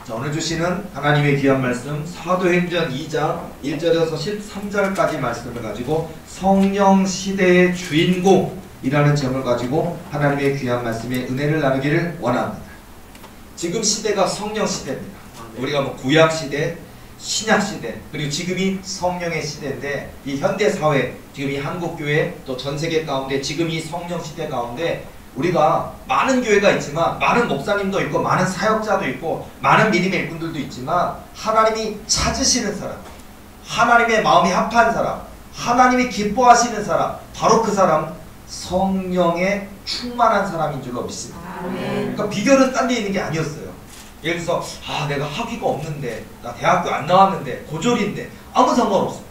자, 오늘 주시는 하나님의 귀한 말씀 사도행전 2장 1절에서 13절까지 말씀을 가지고 성령 시대의 주인공이라는 점을 가지고 하나님의 귀한 말씀에 은혜를 나누기를 원합니다. 지금 시대가 성령 시대입니다. 우리가 뭐 구약 시대, 신약 시대, 그리고 지금이 성령의 시대인데, 이 현대 사회, 지금 이 한국 교회 또 전 세계 가운데 지금 이 성령 시대 가운데 우리가 많은 교회가 있지만, 많은 목사님도 있고, 많은 사역자도 있고, 많은 믿음의 일꾼들도 있지만, 하나님이 찾으시는 사람, 하나님의 마음이 합한 사람, 하나님이 기뻐하시는 사람, 바로 그 사람 성령에 충만한 사람인 줄로 믿습니다. 그러니까 비결은 딴 데 있는 게 아니었어요. 예를 들어서 내가 학위가 없는데, 나 대학교 안 나왔는데, 고졸인데 아무 상관없어요.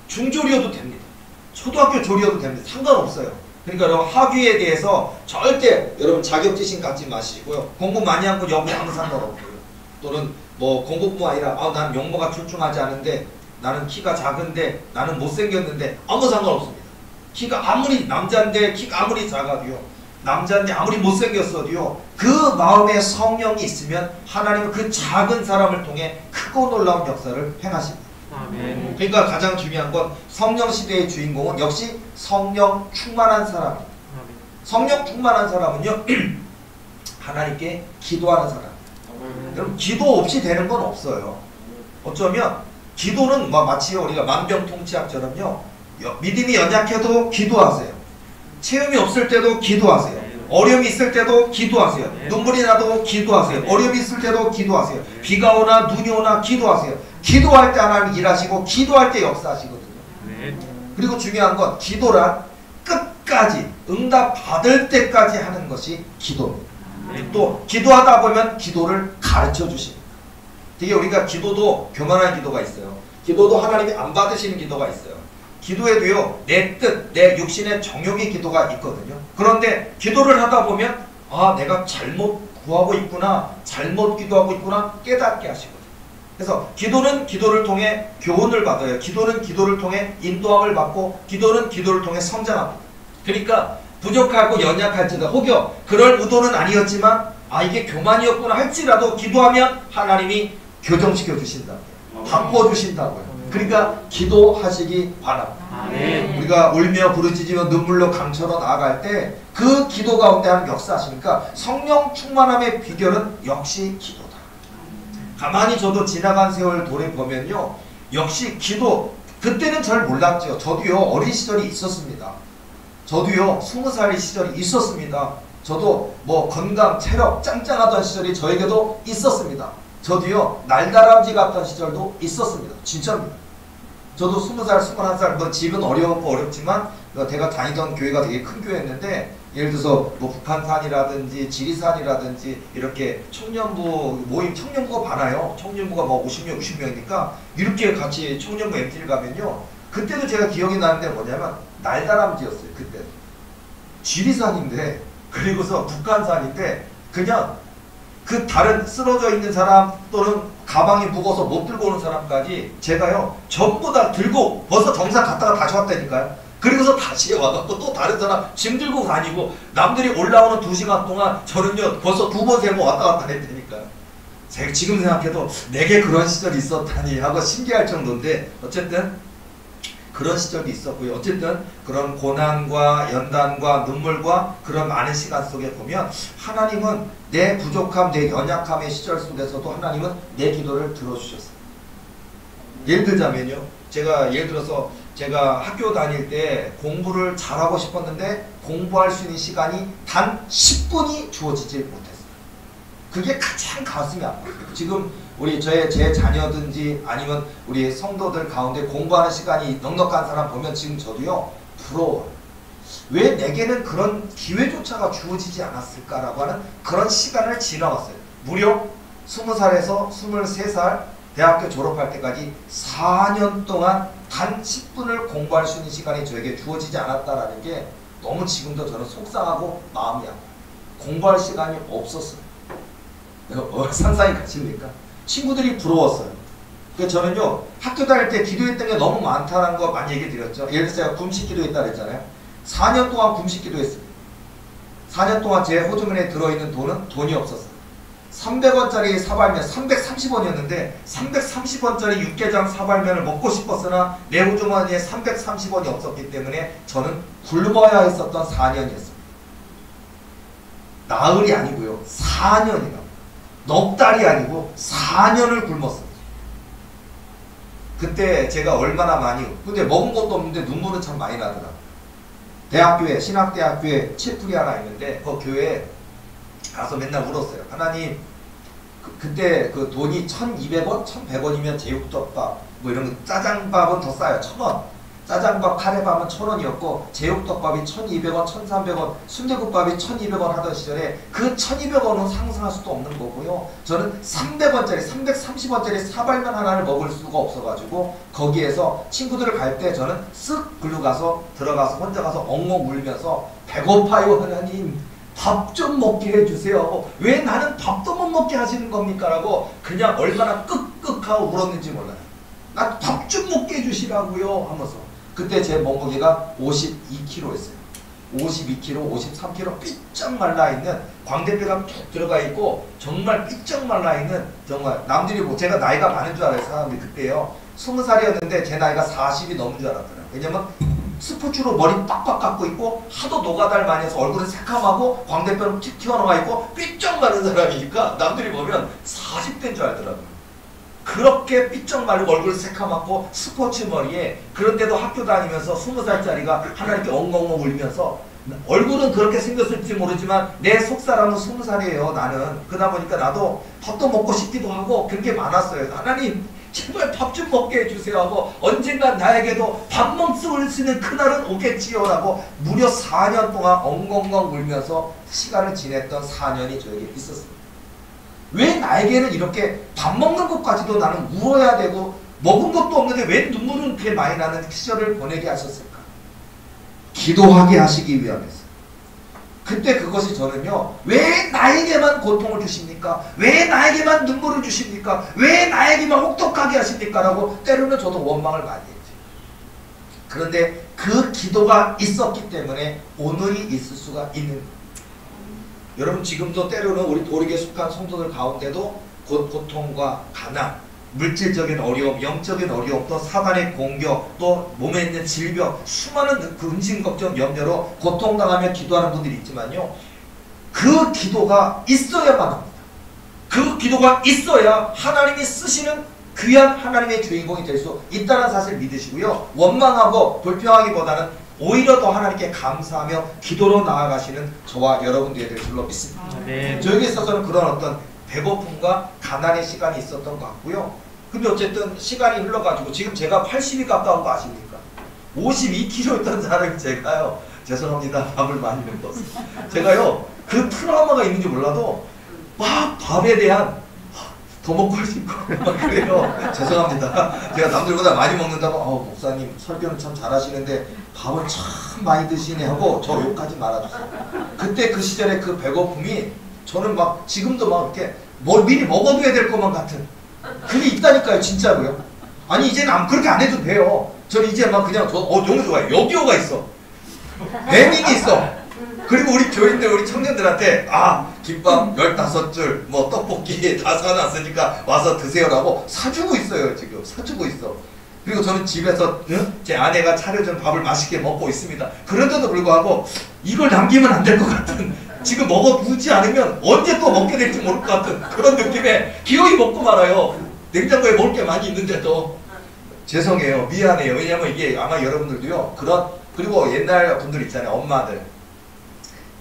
중졸이어도 됩니다. 초등학교 졸이어도 됩니다. 상관없어요. 그러니까 여러분, 학위에 대해서 절대 여러분 자격지심 갖지 마시고요. 공부 많이 한 건 여기 아무 상관없고요. 또는 뭐 공부뿐만 아니라 나는 용모가 출중하지 않은데, 나는 키가 작은데, 나는 못생겼는데 아무 상관없습니다. 키가 아무리 남자인데, 키가 아무리 작아도요, 남자인데 아무리 못생겼어도요, 그 마음에 성령이 있으면 하나님은 그 작은 사람을 통해 크고 놀라운 역사를 행하십니다. 아멘. 그러니까 가장 중요한 건 성령 시대의 주인공은 역시 성령 충만한 사람입니다. 성령 충만한 사람은요 하나님께 기도하는 사람. 여러분, 기도 없이 되는 건 없어요. 어쩌면 기도는 마치 우리가 만병통치약처럼요, 믿음이 연약해도 기도하세요. 체험이 없을 때도 기도하세요. 어려움이 있을 때도 기도하세요. 눈물이 나도 기도하세요. 어려움이 있을 때도 기도하세요. 비가 오나 눈이 오나 기도하세요. 기도할 때 하나님 일하시고, 기도할 때 역사하시거든요. 그리고 중요한 건 기도란 끝까지 응답 받을 때까지 하는 것이 기도입니다. 또 기도하다 보면 기도를 가르쳐 주십니다. 되게 우리가 기도도 교만한 기도가 있어요. 기도도 하나님이 안 받으시는 기도가 있어요. 기도에도요, 내 뜻, 내 육신의 정욕의 기도가 있거든요. 그런데 기도를 하다 보면 내가 잘못 구하고 있구나, 잘못 기도하고 있구나 깨닫게 하시거든요. 그래서 기도는 기도를 통해 교훈을 받아요. 기도는 기도를 통해 인도함을 받고, 기도는 기도를 통해 성장합니다. 그러니까 부족하고 연약할지라도, 혹여 그럴 의도는 아니었지만 이게 교만이었구나 할지라도 기도하면 하나님이 교정시켜 주신다고요. 바꿔 주신다고요. 그러니까 기도하시기 바랍니다. 아멘. 우리가 울며 부르짖으며 눈물로 강처럼 나아갈 때 그 기도 가운데 하는 역사하시니까 성령 충만함의 비결은 역시 기도다. 가만히 저도 지나간 세월 돌아보면요, 역시 기도, 그때는 잘 몰랐죠. 저도요 어린 시절이 있었습니다. 저도요 20살의 시절이 있었습니다. 저도 뭐 건강, 체력 짱짱하던 시절이 저에게도 있었습니다. 저도요 날다람쥐 같던 시절도 있었습니다. 진짜입니다. 저도 20살, 21살, 뭐 집은 어렵지만 제가 다니던 교회가 되게 큰 교회였는데, 예를 들어서 뭐 북한산이라든지 지리산이라든지 이렇게 청년부 모임, 청년부가 많아요. 청년부가 뭐 50명, 60명이니까 이렇게 같이 청년부 MT를 가면요, 그때도 제가 기억이 나는데 뭐냐면 날다람쥐였어요. 그때 지리산인데, 그리고서 북한산인데, 그냥 그 다른 쓰러져 있는 사람 또는 가방이 무거워서 못 들고 오는 사람까지 제가요 전부 다 들고 벌써 정상 갔다가 다시 왔다니까요. 그리고서 다시 와갖고 또 다른 사람 짐 들고 다니고, 남들이 올라오는 2시간 동안 저는요 벌써 2번 3번 왔다 갔다 했다니까요. 제가 지금 생각해도 내게 그런 시절이 있었다니 하고 신기할 정도인데, 어쨌든 그런 시절이 있었고요. 어쨌든 그런 고난과 연단과 눈물과 그런 많은 시간 속에 보면 하나님은 내 부족함, 내 연약함의 시절 속에서도 하나님은 내 기도를 들어주셨어요. 예를 들자면요, 예를 들어서 제가 학교 다닐 때 공부를 잘하고 싶었는데 공부할 수 있는 시간이 단 10분이 주어지지 못했어요. 그게 가장 가슴이 아파요. 지금 제 자녀든지 아니면 우리 성도들 가운데 공부하는 시간이 넉넉한 사람 보면 지금 저도요 부러워요. 왜 내게는 그런 기회조차가 주어지지 않았을까라고 하는 그런 시간을 지나왔어요. 무려 20살에서 23살 대학교 졸업할 때까지 4년 동안 단 10분을 공부할 수 있는 시간이 저에게 주어지지 않았다라는 게 너무 지금도 저는 속상하고 마음이 아파요. 공부할 시간이 없었어요. 상상이 가십니까? 친구들이 부러웠어요. 그래서 저는요 학교 다닐 때 기도했던 게 너무 많다는 거 많이 얘기 드렸죠. 예를 들어서 제가 금식 기도했다 그랬잖아요. 4년 동안 금식 기도했습니다. 4년 동안 제 호주머니에 들어있는 돈은 돈이 없었어요. 300원짜리 사발면 330원이었는데 330원짜리 육개장 사발면을 먹고 싶었으나 내 호주머니에 330원이 없었기 때문에 저는 굶어야 했었던 4년이었습니다. 나흘이 아니고요. 4년이나. 넉 달이 아니고 4년을 굶었어요. 그때 제가 얼마나 많이, 근데 먹은 것도 없는데 눈물은 참 많이 나더라고요. 대학교에, 신학대학교에 칠풀이 하나 있는데 그 교회에 가서 맨날 울었어요. 하나님, 그때 그 돈이 1,200원, 1,100원이면 제육덮밥 뭐 이런 거, 짜장밥은 더 싸요. 1,000원. 짜장밥, 카레밥은 1,000원이었고 제육덮밥이 1,200원, 1,300원, 순대국밥이 1,200원 하던 시절에 그 1,200원은 상상할 수도 없는 거고요. 저는 300원짜리, 330원짜리 사발면 하나를 먹을 수가 없어가지고 거기에서 친구들을 갈 때 저는 쓱 글로 가서 들어가서 혼자 가서 엉엉 울면서 배고파요 하나님, 밥 좀 먹게 해주세요. 왜 나는 밥도 못 먹게 하시는 겁니까? 라고 그냥 얼마나 끄끄하고 울었는지 몰라요. 나 밥 좀 먹게 해주시라고요 하면서. 그때 제 몸무게가 52kg였어요. 52kg, 53kg 삐쩍 말라있는, 광대뼈가 툭 들어가 있고 정말 삐쩍 말라있는, 정말 남들이 뭐 제가 나이가 많은 줄 알아요. 사람들이 그때요. 20살이었는데 제 나이가 40이 넘은 줄 알았더라고요. 왜냐면 스포츠로 머리 빡빡 깎고 있고 하도 노가다를 많이 해서 얼굴은 새카맣고 광대뼈는 틱 튀어나와 있고 삐쩍 마른 사람이니까 남들이 보면 40대인 줄 알더라고요. 그렇게 삐쩍 마르고 얼굴 새카맣고 스포츠 머리에, 그런데도 학교 다니면서 20살짜리가 하나님께 엉엉엉 울면서, 얼굴은 그렇게 생겼을지 모르지만 내 속사람은 20살이에요 나는. 그러다 보니까 나도 밥도 먹고 싶기도 하고 그런 게 많았어요. 하나님 제발 밥 좀 먹게 해주세요 하고, 언젠간 나에게도 밥 먹을 수 있는 그날은 오겠지요 라고 무려 4년 동안 엉엉엉 울면서 시간을 지냈던 4년이 저에게 있었습니다. 왜 나에게는 이렇게 밥 먹는 것까지도 나는 울어야 되고 먹은 것도 없는데 왜 눈물은 그렇게 많이 나는 시절을 보내게 하셨을까? 기도하게 하시기 위함이었어요. 그때 그것이 저는요, 왜 나에게만 고통을 주십니까? 왜 나에게만 눈물을 주십니까? 왜 나에게만 혹독하게 하십니까? 라고 때로는 저도 원망을 많이 했죠. 그런데 그 기도가 있었기 때문에 오늘이 있을 수가 있는 거예요. 여러분 지금도 때로는 우리 도리에 속한 성도들 가운데도 고통과 가난, 물질적인 어려움, 영적인 어려움, 또 사단의 공격, 또 몸에 있는 질병, 수많은 근심, 걱정, 염려로 고통당하며 기도하는 분들이 있지만요, 그 기도가 있어야만 합니다. 그 기도가 있어야 하나님이 쓰시는 귀한 하나님의 주인공이 될 수 있다는 사실을 믿으시고요, 원망하고 불평하기보다는 오히려 더 하나님께 감사하며 기도로 나아가시는 저와 여러분들이 될 줄로 믿습니다. 네. 저에게 있어서는 그런 어떤 배고픔과 가난의 시간이 있었던 것 같고요. 근데 어쨌든 시간이 흘러가지고 지금 제가 80이 가까운 거 아십니까? 52kg였던 사람이 제가요, 죄송합니다, 밥을 많이 먹었어요. 제가요, 그 트라우마가 있는지 몰라도 막 밥에 대한, 더 먹고 싶고 막 그래요. 죄송합니다. 제가 남들보다 많이 먹는다고, 목사님 설교는 참 잘하시는데 밥은 참 많이 드시네 하고 저 욕하지 말아주세요. 그때 그 시절에 그 배고픔이 저는 막 지금도 막 이렇게 미리 먹어둬야 될 것만 같은 그게 있다니까요. 진짜로요. 아니 이제는 그렇게 안 해도 돼요. 저는 이제 막 그냥 너무 좋아요. 여기요가 있어. 배민이 있어. 그리고 우리 교인들, 우리 청년들한테 김밥 15줄, 뭐 떡볶이 다 사놨으니까 와서 드세요라고 사주고 있어요. 지금 사주고 있어. 그리고 저는 집에서 제 아내가 차려준 밥을 맛있게 먹고 있습니다. 그런데도 불구하고 이걸 남기면 안 될 것 같은, 지금 먹어두지 않으면 언제 또 먹게 될지 모를 것 같은 그런 느낌에 기어이 먹고 말아요. 냉장고에 먹을 게 많이 있는데도. 죄송해요. 미안해요. 왜냐면 이게 아마 여러분들도요, 그리고 옛날 분들 있잖아요. 엄마들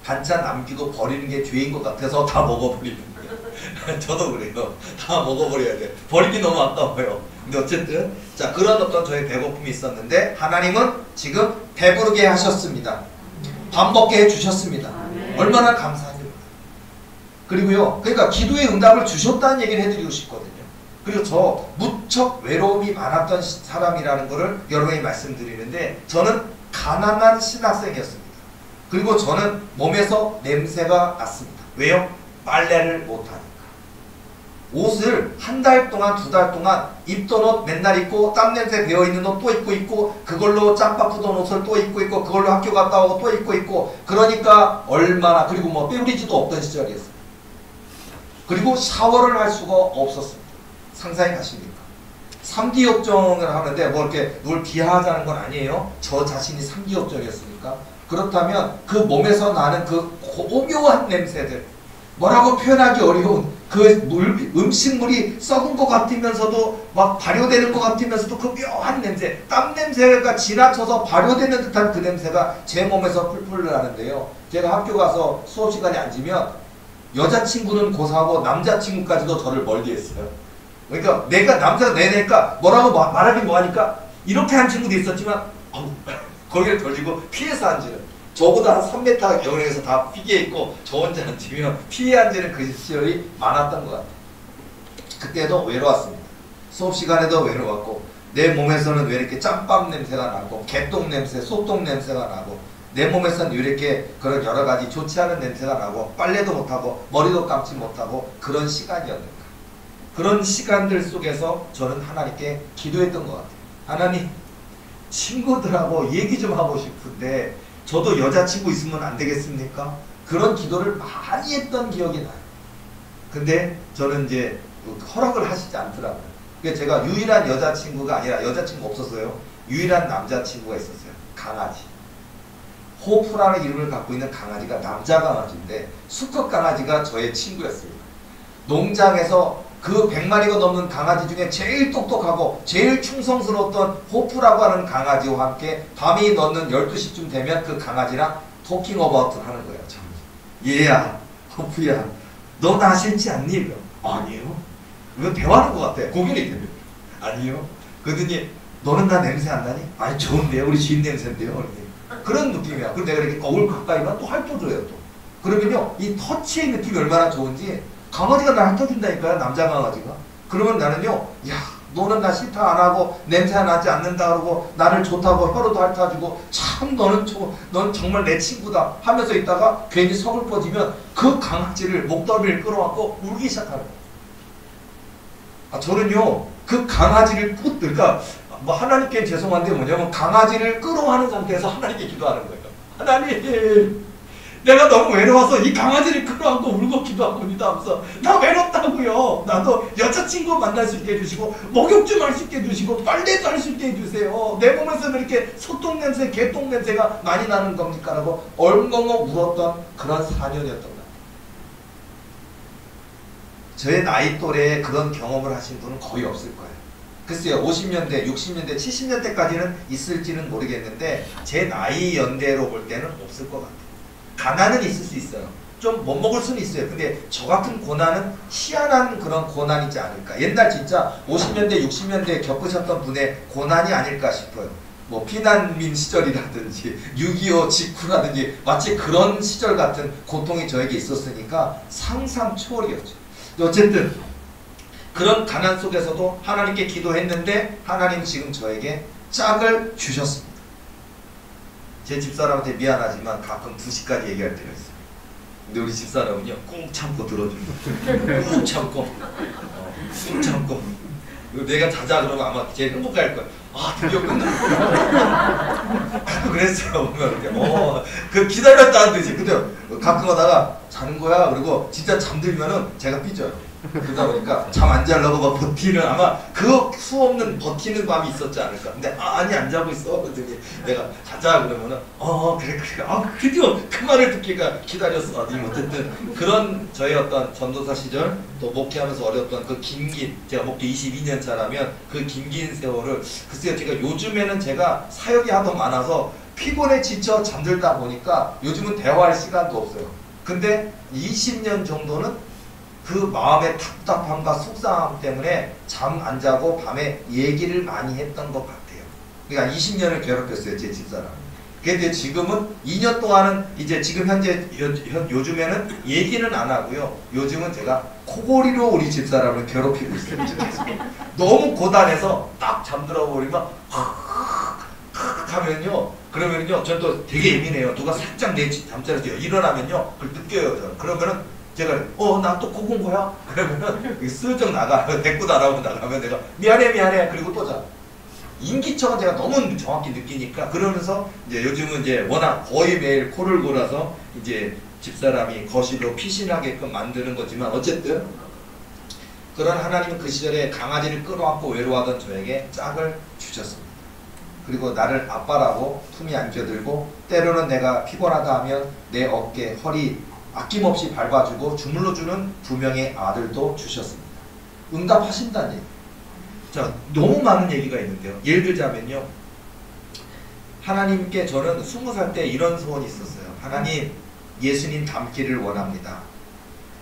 반찬 남기고 버리는 게 죄인 것 같아서 다 먹어버리는 거예요. 저도 그래요. 다 먹어버려야 돼. 버리기 너무 아까워요. 근데 어쨌든 자, 그런 어떤 저의 배고픔이 있었는데 하나님은 지금 배부르게 하셨습니다. 밥 먹게 해주셨습니다. 얼마나 감사하죠. 그리고요, 그러니까 기도의 응답을 주셨다는 얘기를 해드리고 싶거든요. 그리고 저 무척 외로움이 많았던 사람이라는 거를 여러분이 말씀드리는데, 저는 가난한 신학생이었습니다. 그리고 저는 몸에서 냄새가 났습니다. 왜요? 빨래를 못하니까. 옷을 한 달 동안, 2달 동안 입던 옷 맨날 입고, 땀 냄새 배어있는 옷 또 입고 있고, 그걸로 짬밥 푸던 옷을 또 입고 있고, 그걸로 학교 갔다 오고 또 입고 있고, 그러니까 얼마나, 그리고 뭐 빼우리지도 없던 시절이었어요. 그리고 샤워를 할 수가 없었습니다. 상상이 가십니까? 3D 역정을 하는데 뭐 이렇게 누굴 비하하자는 건 아니에요. 저 자신이 3D 역정이었으니까. 그렇다면 그 몸에서 나는 그 오묘한 냄새들, 뭐라고 표현하기 어려운 그 음식물이 썩은 것 같으면서도 막 발효되는 것 같으면서도 그 묘한 냄새, 땀 냄새가 지나쳐서 발효되는 듯한 그 냄새가 제 몸에서 풀풀 나는데요. 제가 학교 가서 수업 시간에 앉으면 여자친구는 고사하고 남자친구까지도 저를 멀게 했어요. 그러니까 내가 남자가 내니까 뭐라고 말하긴 뭐하니까 이렇게 한 친구도 있었지만 거기를 돌리고 피해서 앉으는, 저보다 한 3m 영역에서 다 피게 있고 저 혼자 앉으면 피해 앉는 그 시절이 많았던 것 같아요. 그때도 외로웠습니다. 수업 시간에도 외로웠고 내 몸에서는 왜 이렇게 짬밥 냄새가 나고 개똥 냄새, 소똥 냄새가 나고 내 몸에서는 왜 이렇게 그런 여러 가지 좋지 않은 냄새가 나고 빨래도 못하고 머리도 감지 못하고 그런 시간이었는가. 그런 시간들 속에서 저는 하나님께 기도했던 것 같아요. 하나님, 친구들하고 얘기 좀 하고 싶은데 저도 여자친구 있으면 안 되겠습니까? 그런 기도를 많이 했던 기억이 나요. 근데 저는 이제 허락을 하시지 않더라고요. 그러니까 제가 유일한 여자친구가 아니라 여자친구 없었어요. 유일한 남자친구가 있었어요. 강아지. 호프라는 이름을 갖고 있는 강아지가 남자 강아지인데 수컷 강아지가 저의 친구였습니다. 농장에서 그 100마리가 넘는 강아지 중에 제일 똑똑하고 제일 충성스러웠던 호프라고 하는 강아지와 함께 밤이 넣는 12시쯤 되면 그 강아지랑 토킹 어바웃을 하는 거예요. 참. 얘야, 호프야, 너 나 싫지 않니? 아니요. 이거 대화하는 것 같아. 고민이 됩니다. 아니요. 그러더니 너는 나 냄새 안 나니? 아니 좋은데요. 우리 주인 냄새인데요. 그런 느낌이야. 그리고 내가 이렇게 거울 가까이 가면 또 핥아줘요. 또. 그러면요, 이 터치의 느낌이 얼마나 좋은지 강아지가 날 핥아준다니까요. 남자 강아지가. 그러면 나는요, 야, 너는 나 싫다 안 하고 냄새 나지 않는다 그러고 나를 좋다고 혀로도 핥아주고 참 넌 정말 내 친구다 하면서 있다가 괜히 서글퍼지면 그 강아지를 목덜미를 끌어안고 울기 시작하는 거예요. 저는요, 그 강아지를 그러니까 뭐 하나님께 죄송한데 뭐냐면 강아지를 끌어안은 상태에서 하나님께 기도하는 거예요. 하나님, 내가 너무 외로워서 이 강아지를 끌어안고 울고 기도합니다 하면서 나 외롭다고요. 나도 여자친구 만날 수 있게 해주시고 목욕 좀 할 수 있게 해주시고 빨래도 할 수 있게 해주세요. 내 몸에서는 이렇게 소똥 냄새, 개똥 냄새가 많이 나는 겁니까? 라고 엉엉 울었던 그런 4년이었던 것 같아요. 저의 나이 또래에 그런 경험을 하신 분은 거의 없을 거예요. 글쎄요, 50년대, 60년대, 70년대까지는 있을지는 모르겠는데 제 나이 연대로 볼 때는 없을 것 같아요. 가난은 있을 수 있어요. 좀 못 먹을 수는 있어요. 근데 저 같은 고난은 희한한 그런 고난이지 않을까. 옛날 진짜 50년대, 60년대 겪으셨던 분의 고난이 아닐까 싶어요. 뭐 피난민 시절이라든지 6.25 직후라든지 마치 그런 시절 같은 고통이 저에게 있었으니까 상상 초월이었죠. 어쨌든 그런 가난 속에서도 하나님께 기도했는데 하나님 지금 저에게 짝을 주셨습니다. 제 집사람한테 미안하지만 가끔 2시까지 얘기할 때가 있어요. 근데 우리 집사람은요, 꾹 참고 들어줍니다. 꾹 참고 꾹 참고 내가 자자 그러면 아마 제일 행복할 거야. 아, 드디어 끝났구나. 가끔 그랬어요. 보면 그 기다렸다는 듯이. 근데 가끔 하다가 자는 거야. 그리고 진짜 잠들면은 제가 삐져요. 그러다 보니까 잠 안 자려고 막 버티는, 아마 그 수없는 버티는 밤이 있었지 않을까. 근데 아니 안 자고 있어. 그랬더니 내가 자자 그러면은 그래 드디어 그 말을 듣기가 기다렸어. 어쨌든 그런 저의 어떤 전도사 시절 또 목회하면서 어려웠던 그 긴 제가 목회 22년 차라면 그 긴 세월을, 글쎄요, 제가 요즘에는 제가 사역이 하도 많아서 피곤에 지쳐 잠들다 보니까 요즘은 대화할 시간도 없어요. 근데 20년 정도는 그 마음의 답답함과 속상함 때문에 잠 안 자고 밤에 얘기를 많이 했던 것 같아요. 그러니까 20년을 괴롭혔어요, 제 집사람. 근데 지금은 2년 동안은 이제 지금 현재 요즘에는 얘기는 안 하고요. 요즘은 제가 코골이로 우리 집사람을 괴롭히고 있어요. 너무 고단해서 딱 잠들어 버리면 하면요. 그러면요, 전 또 되게 예민해요. 누가 살짝 내 잠자리에서 일어나면요, 그걸 느껴요. 저는. 그러면은 제가 나 또 코 곤 거야? 그러면은 슬쩍 나가. 대꾸 나라고 나가면 내가 미안해 그리고 또 자. 인기척은 제가 너무 정확히 느끼니까. 그러면서 이제 요즘은 이제 워낙 거의 매일 코를 골아서 이제 집사람이 거실로 피신하게끔 만드는 거지만 어쨌든 그런 하나님은 그 시절에 강아지를 끌어안고 외로워하던 저에게 짝을 주셨습니다. 그리고 나를 아빠라고 품에 안겨들고 때로는 내가 피곤하다 하면 내 어깨, 허리 아낌없이 밟아주고 주물러주는 두 명의 아들도 주셨습니다. 응답하신다는 얘기. 자, 너무 많은 얘기가 있는데요. 예를 들자면요. 하나님께 저는 20살 때 이런 소원이 있었어요. 하나님, 예수님 닮기를 원합니다.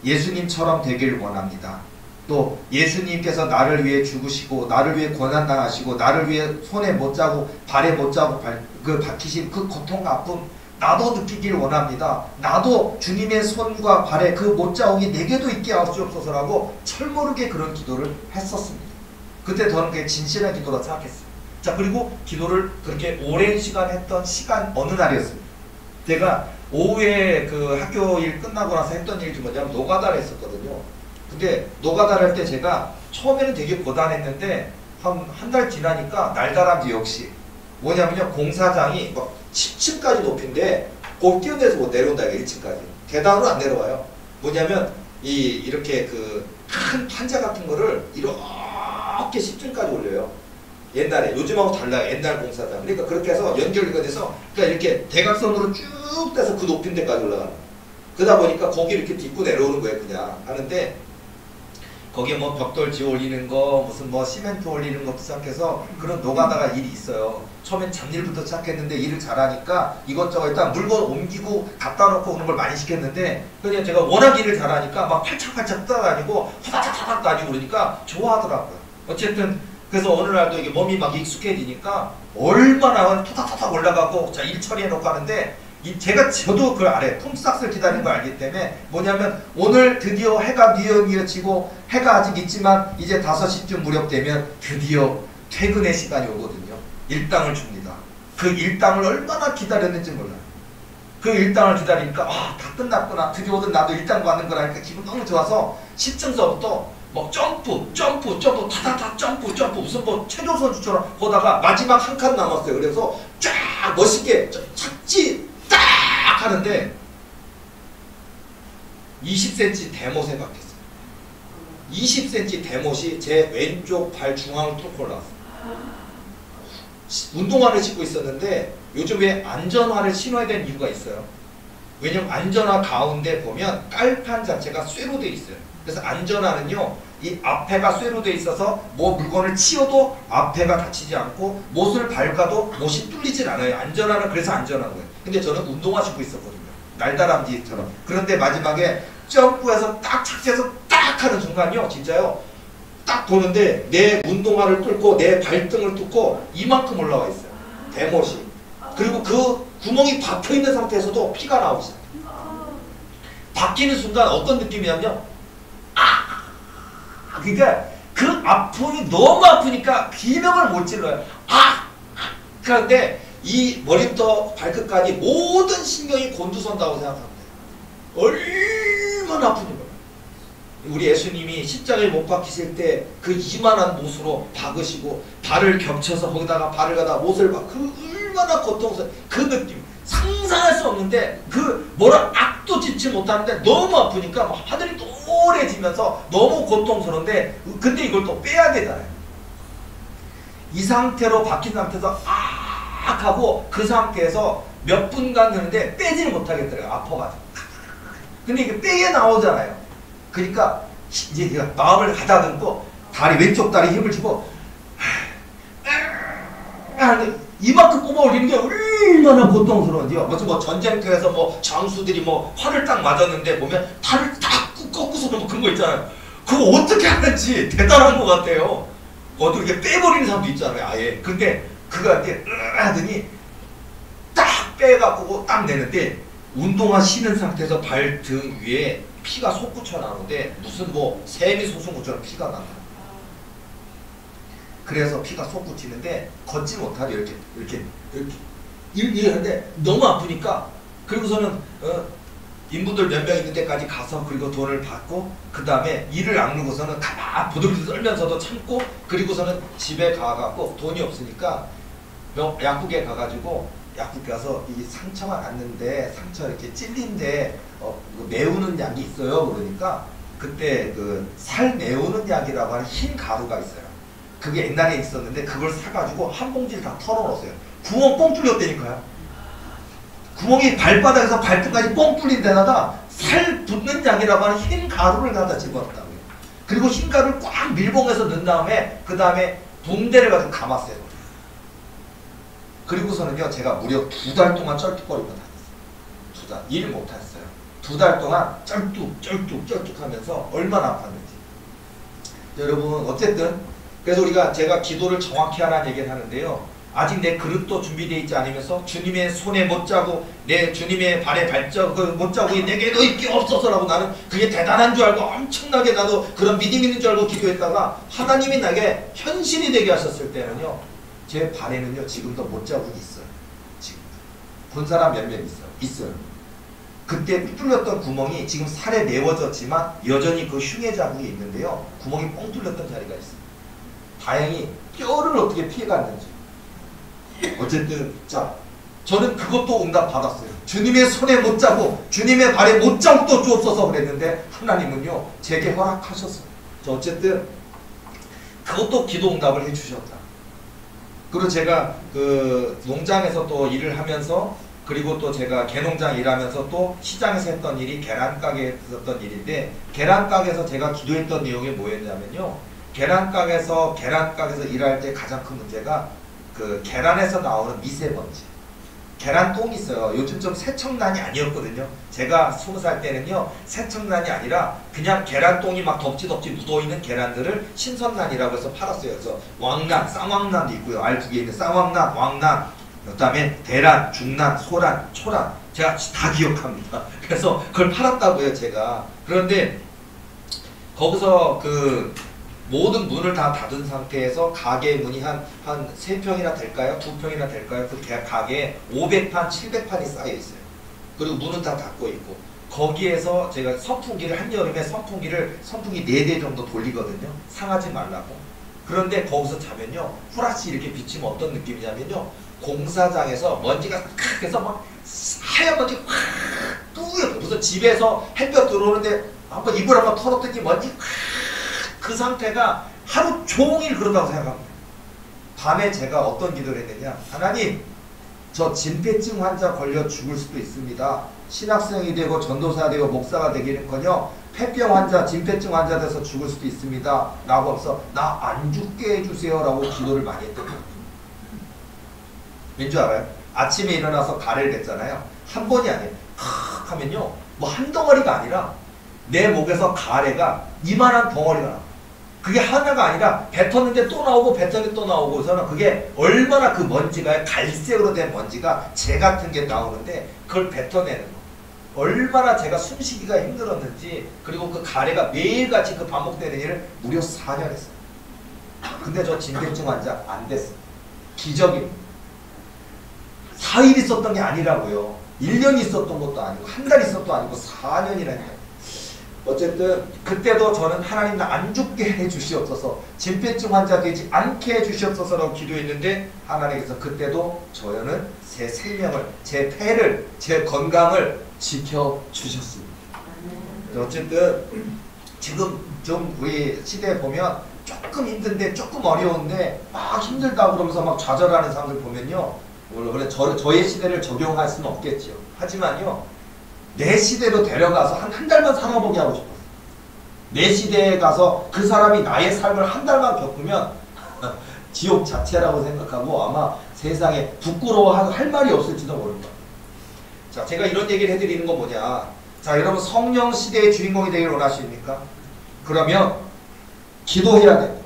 예수님처럼 되기를 원합니다. 또 예수님께서 나를 위해 죽으시고 나를 위해 고난당하시고 나를 위해 손에 못 자고 발에 못 자고 박히신 그 고통과 아픔 나도 느끼길 원합니다. 나도 주님의 손과 발에 그 못 자국이 내게도 있게 하시옵소서라고 철모르게 그런 기도를 했었습니다. 그때 저는 그게 진실한 기도라 생각했어요. 자, 그리고 기도를 그렇게 오랜 시간 했던 시간 어느 날이었습니다. 제가 오후에 그 학교 일 끝나고 나서 했던 일이 뭐냐면 노가다를 했었거든요. 근데 노가다를 할 때 제가 처음에는 되게 고단했는데 한 달 지나니까 날다람쥐 역시 뭐냐면요, 공사장이 막 10층까지 높인데 꼭 뛰어내서 못 내려온다. 1층까지 계단으로 안 내려와요. 뭐냐면 이렇게 그 큰 판자 같은 거를 이렇게 10층까지 올려요. 옛날에 요즘하고 달라요. 옛날 공사장. 그러니까 그렇게 해서 연결이 돼서 그러니까 이렇게 대각선으로 쭉 돼서 그 높은 데까지 올라가요. 그러다 보니까 거기 이렇게 딛고 내려오는 거예요. 그냥 하는데 거기에 뭐 벽돌 지어 올리는 거 무슨 뭐 시멘트 올리는 것부터 시작해서 그런 노가다가 일이 있어요. 처음엔 잡일부터 시작했는데 일을 잘하니까 이것저것 일단 물건 옮기고 갖다 놓고 그런 걸 많이 시켰는데 그냥 제가 워낙 일을 잘하니까 막 팔짝팔짝 따라다니고 후다닥다닥 다니고 그러니까 좋아하더라고요. 어쨌든 그래서 어느 날도 이게 몸이 막 익숙해지니까 얼마나 토닥토닥 올라가고 자 일 처리해놓고 하는데 저도 그 아래 품삯을 기다리는 걸 알기 때문에 뭐냐면 오늘 드디어 해가 뉘어뉘어지고 해가 아직 있지만 이제 5시쯤 무렵 되면 드디어 퇴근의 시간이 오거든요. 일당을 줍니다. 그 일당을 얼마나 기다렸는지 몰라요. 그 일당을 기다리니까 다 끝났구나. 드디어 오늘 나도 일당 받는 거라 하니까 기분 너무 좋아서 10층서부터 뭐 점프 타다다 점프 무슨 뭐 체조 선수처럼 보다가 마지막 한 칸 남았어요. 그래서 쫙 멋있게 착지 딱 하는데 20cm 대못에 박혔어요. 20cm 대못이 제 왼쪽 발 중앙을 뚫고 올라왔어요. 운동화를 신고 있었는데 요즘에 안전화를 신어야 되는 이유가 있어요. 왜냐면 안전화 가운데 보면 깔판 자체가 쇠로 되어 있어요. 그래서 안전화는요, 이 앞에가 쇠로 되어 있어서 뭐 물건을 치워도 앞에가 다치지 않고 못을 밟아도 못이 뚫리질 않아요. 안전화는 그래서 안전한 거예요. 근데 저는 운동화 신고 있었거든요. 날다람쥐처럼. 그런데 마지막에 점프해서 딱 착지해서 딱 하는 순간요, 진짜요, 딱 보는데 내 운동화를 뚫고 내 발등을 뚫고 이만큼 올라와 있어요. 대못이. 그리고 그 구멍이 박혀 있는 상태에서도 피가 나오기 시작해요. 박히는 순간 어떤 느낌이냐면요, 그러니까 그 아픔이 너무 아프니까 비명을 못 질러요. 그런데 이 머리부터 발끝까지 모든 신경이 곤두선다고 생각하면 돼요. 얼마나 아픈지 몰라요. 우리 예수님이 십자가에 못 박히실 때 그 이만한 못으로 박으시고 발을 겹쳐서 거기다가 발을 가다가 못을 박, 그 얼마나 고통스러워. 그 느낌 상상할 수 없는데 그 뭐라 악도 짓지 못하는데 너무 아프니까 막 하늘이 노래지면서 너무 고통스러운데 근데 이걸 또 빼야 되잖아요. 이 상태로 박힌 상태에서 하고 그 상태에서 몇 분간 되는데 빼지를 못하겠더라고요. 아파가지고. 근데 이게 빼게 나오잖아요. 그러니까 이제 제가 마음을 가다듬고 다리 왼쪽 다리 힘을 주고 이만큼 뽑아 올리는 게 얼마나 고통스러운지요. 무슨 뭐 전쟁터에서 뭐 장수들이 뭐 활을 딱 맞았는데 보면 팔을 딱 꺾고서 뭐 그런 거 있잖아요. 그거 어떻게 하는지 대단한 것 같아요. 어떻게 빼버리는 사람도 있잖아요. 아예. 근데 그거한테 하더니 딱 빼갖고 딱 내는데 운동화 신은 상태에서 발등 위에 피가 솟구쳐 나오는데 무슨 뭐 샘이 솟은 것처럼 피가 나요. 그래서 피가 솟구치는데 걷지 못하게 이렇게 하는데 너무 아프니까 그리고서는 인분들 몇 명 있는 데까지 가서 그리고 돈을 받고 그 다음에 이를 악누고서는 가만 부들부들 떨면서도 참고 그리고서는 집에 가갖고 돈이 없으니까 약국에 가가지고 약국 가서 이 상처가 났는데 상처 이렇게 찔린데 메우는 약이 있어요. 그러니까 그때 그 살 메우는 약이라고 하는 흰 가루가 있어요. 그게 옛날에 있었는데 그걸 사가지고 한 봉지를 다 털어놓았어요. 구멍 뻥 뚫렸다니까요. 구멍이 발바닥에서 발등까지 뻥 뚫린 데다가 살 붓는 약이라고 하는 흰 가루를 갖다 집어넣었다고요. 그리고 흰 가루를 꽉 밀봉해서 넣은 다음에 그 다음에 붕대를 가지고 감았어요. 그리고서는요 제가 무려 2달 동안 쩔뚝거리고 다녔어요. 2달 일 못했어요. 2달 동안 쩔뚝 하면서 얼마나 아팠는지. 여러분 어쨌든 그래서 제가 기도를 정확히 하라는 얘기를 하는데요. 아직 내 그릇도 준비되어 있지 않으면서 주님의 손에 못 자고 내 주님의 발에 못 자고 내게 너 있게 없어서라고 나는 그게 대단한 줄 알고 엄청나게 나도 그런 믿음 있는 줄 알고 기도했다가 하나님이 나에게 현실이 되게 하셨을 때는요 제 발에는요 지금도 못 자국이 있어요. 지금 본 사람 몇몇 있어요. 그때 뚫렸던 구멍이 지금 살에 메워졌지만 여전히 그 흉의 자국이 있는데요. 구멍이 뻥 뚫렸던 자리가 있어요. 다행히 뼈를 어떻게 피해갔는지. 어쨌든 자 저는 그것도 응답 받았어요. 주님의 손에 못 자고 주님의 발에 못 자국도 주옵소서 그랬는데 하나님은요 제게 허락하셨어요. 저 어쨌든 그것도 기도 응답을 해주셨다. 그리고 제가 그 농장에서 또 일을 하면서 그리고 또 제가 개농장 일하면서 또 시장에서 했던 일이 계란가게에서 했던 일인데 계란가게에서 제가 기도했던 내용이 뭐였냐면요. 계란가게에서 일할 때 가장 큰 문제가 그 계란에서 나오는 미세먼지. 계란똥이 있어요. 요즘 좀 세척란이 아니었거든요. 제가 20살 때는요 세척란이 아니라 그냥 계란똥이 막 덥지 묻어있는 계란들을 신선란이라고 해서 팔았어요. 그래서 왕란, 쌍왕란도 있고요. 알 2개 있는 쌍왕란, 왕란, 그 다음에 대란, 중란, 소란, 초란 제가 다 기억합니다. 그래서 그걸 팔았다고요 제가. 그런데 거기서 그 모든 문을 다 닫은 상태에서 가게 문이 한 3평이나 될까요? 2평이나 될까요? 그 가게에 500판, 700판이 쌓여 있어요. 그리고 문은 다 닫고 있고 거기에서 제가 선풍기를 한여름에 선풍기 4대 정도 돌리거든요. 상하지 말라고. 그런데 거기서 자면요. 후라시 이렇게 비치면 어떤 느낌이냐면요. 공사장에서 먼지가 칵 해서 막 하얀 먼지 확 뿌옇게 무슨 집에서 햇볕 들어오는데 한번 이불 한번 털었더니 먼지 그 상태가 하루 종일 그러다고 생각합니다. 밤에 제가 어떤 기도를 했느냐. 하나님 저 진폐증 환자 걸려 죽을 수도 있습니다. 신학생이 되고 전도사가 되고 목사가 되기는커녕 폐병 환자, 진폐증 환자 돼서 죽을 수도 있습니다. 라고 해서 나 안 죽게 해주세요 라고 기도를 많이 했던 거예요. 왠 줄 알아요? 아침에 일어나서 가래를 뱉잖아요. 한 번이 아니에요. 하면요 뭐 한 덩어리가 아니라 내 목에서 가래가 이만한 덩어리가 나와요. 그게 하나가 아니라 뱉었는데 또 나오고 뱉었는데 또 나오고서는 그게 얼마나 그 먼지가 갈색으로 된 먼지가 재 같은 게 나오는데 그걸 뱉어내는 거. 얼마나 제가 숨쉬기가 힘들었는지. 그리고 그 가래가 매일같이 그 반복되는 일을 무려 4년 했어요. 근데 저 진폐증 환자 안 됐어요. 기적입니다. 4일 있었던 게 아니라고요. 1년 있었던 것도 아니고 한 달 있었던 것도 아니고 4년이라니까요. 어쨌든 그때도 저는 하나님 나 안 죽게 해주시옵소서, 진폐증 환자 되지 않게 해주시옵소서라고 기도했는데 하나님께서 그때도 저는 제 생명을, 제 폐를, 제 건강을 지켜주셨습니다. 어쨌든 지금 좀 우리 시대에 보면 조금 힘든데 조금 어려운데 막 힘들다고 그러면서 막 좌절하는 사람들 보면요, 물론 저의 시대를 적용할 수는 없겠죠. 하지만요, 내 시대로 데려가서 한 달만 살아보게 하고 싶어요. 내 시대에 가서 그 사람이 나의 삶을 한 달만 겪으면 지옥 자체라고 생각하고 아마 세상에 부끄러워할 말이 없을지도 모릅니다. 자, 제가 이런 얘기를 해드리는 건 뭐냐. 자, 여러분 성령 시대의 주인공이 되길 원하십니까? 그러면 기도해야 됩니다.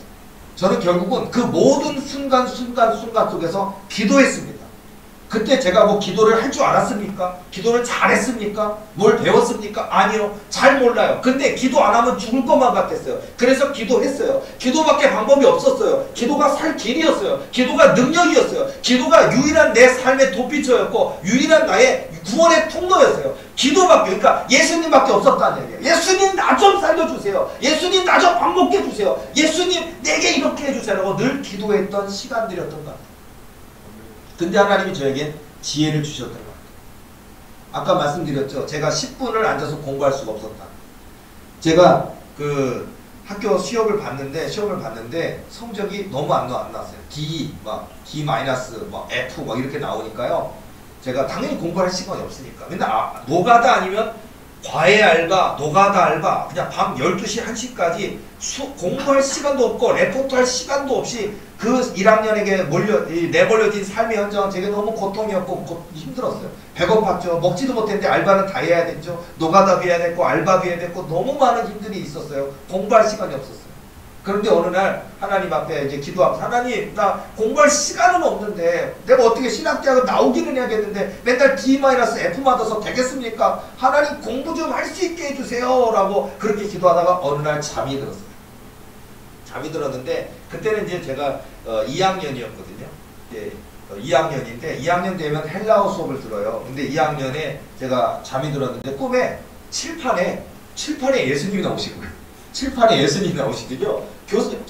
저는 결국은 그 모든 순간 속에서 기도했습니다. 그때 제가 뭐 기도를 할 줄 알았습니까? 기도를 잘했습니까? 뭘 배웠습니까? 아니요. 잘 몰라요. 근데 기도 안 하면 죽을 것만 같았어요. 그래서 기도했어요. 기도밖에 방법이 없었어요. 기도가 살 길이었어요. 기도가 능력이었어요. 기도가 유일한 내 삶의 도피처였고 유일한 나의 구원의 통로였어요. 기도밖에, 그러니까 예수님밖에 없었다는 얘기예요. 예수님 나 좀 살려주세요. 예수님 나 좀 밥 먹게 해주세요. 예수님 내게 이렇게 해주세요 라고 늘 기도했던 시간들이었던 것 같아요. 근데 하나님이 저에겐 지혜를 주셨던 것 같아요. 아까 말씀드렸죠. 제가 10분을 앉아서 공부할 수가 없었다. 제가 그 학교 시험을 봤는데 성적이 너무 안 나왔어요. D 마이너스 F 이렇게 나오니까요. 제가 당연히 공부할 시간이 없으니까. 맨날 노가다 아니면 과외 알바, 노가다 알바, 그냥 밤 12시, 1시까지 공부할 시간도 없고 레포트 할 시간도 없이 그 1학년에게 내몰려진 삶의 현장은 제게 너무 고통이었고 힘들었어요. 배고팠죠. 먹지도 못했는데 알바는 다 해야 됐죠. 노가다도 해야 됐고 알바도 해야 됐고 너무 많은 힘들이 있었어요. 공부할 시간이 없었어요. 그런데 어느 날 하나님 앞에 이제 기도하면서 하나님 나 공부할 시간은 없는데 내가 어떻게 신학대학을 나오기는 해야겠는데 맨날 D-F 맞아서 되겠습니까? 하나님 공부 좀 할 수 있게 해주세요 라고 그렇게 기도하다가 어느 날 잠이 들었어요. 잠이 들었는데 그때는 이제 제가 2학년이었거든요. 2학년인데 2학년 되면 헬라어 수업을 들어요. 근데 2학년에 제가 잠이 들었는데 꿈에 칠판에 예수님이 나오신 거예요. 칠판에 예수님이 나오시더니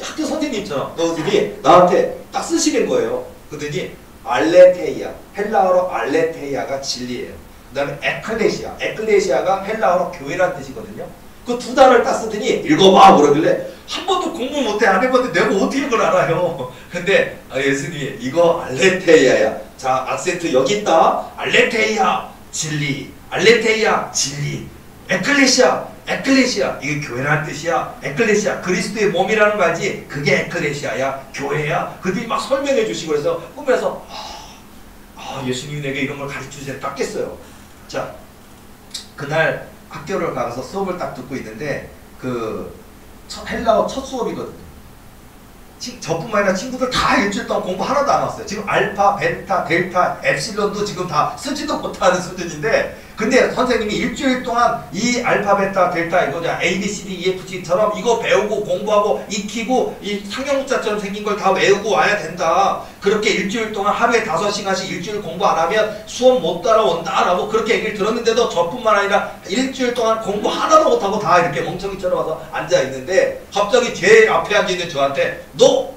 학교 선생님처럼 너희들이 나한테 딱 쓰시는 거예요. 그러더니 알레테이아, 헬라어로 알레테이아가 진리예요. 그 다음에 에클레시아가 헬라어로 교회란 뜻이거든요. 그 두 단어를 딱 쓰더니 읽어봐 그러길래 한 번도 공부 못해 안 해봤는데 내가 어떻게 그걸 알아요. 근데 예수님이 이거 알레테이아야. 자 악센트 여기 있다. 알레테이아 진리, 알레테이아 진리, 에클레시아 이게 교회라는 뜻이야. 에클레시아 그리스도의 몸이라는 거 알지? 그게 에클레시아야 교회야. 그들이 막 설명해 주시고 그래서 꿈에서 예수님이 내게 이런 걸 가르쳐주세요 딱 깼어요. 자 그날 학교를 가서 수업을 딱 듣고 있는데 그 헬라어 첫 수업이거든요. 저뿐만 아니라 친구들 다 일주일 동안 공부 하나도 안 왔어요. 지금 알파, 베타, 델타, 엡실론도 지금 다 쓰지도 못하는 수준인데 근데 선생님이 일주일 동안 이 알파, 베타, 델타 이거냐 A, B, C, D, E, F, G처럼 이거 배우고 공부하고 익히고 이 상형문자처럼 생긴 걸 다 외우고 와야 된다. 그렇게 일주일 동안 하루에 5시간씩 일주일 공부 안 하면 수업 못 따라온다 라고 그렇게 얘기를 들었는데도 저뿐만 아니라 일주일 동안 공부 하나도 못하고 다 이렇게 멍청이처럼 와서 앉아있는데 갑자기 제 앞에 앉아있는 저한테 너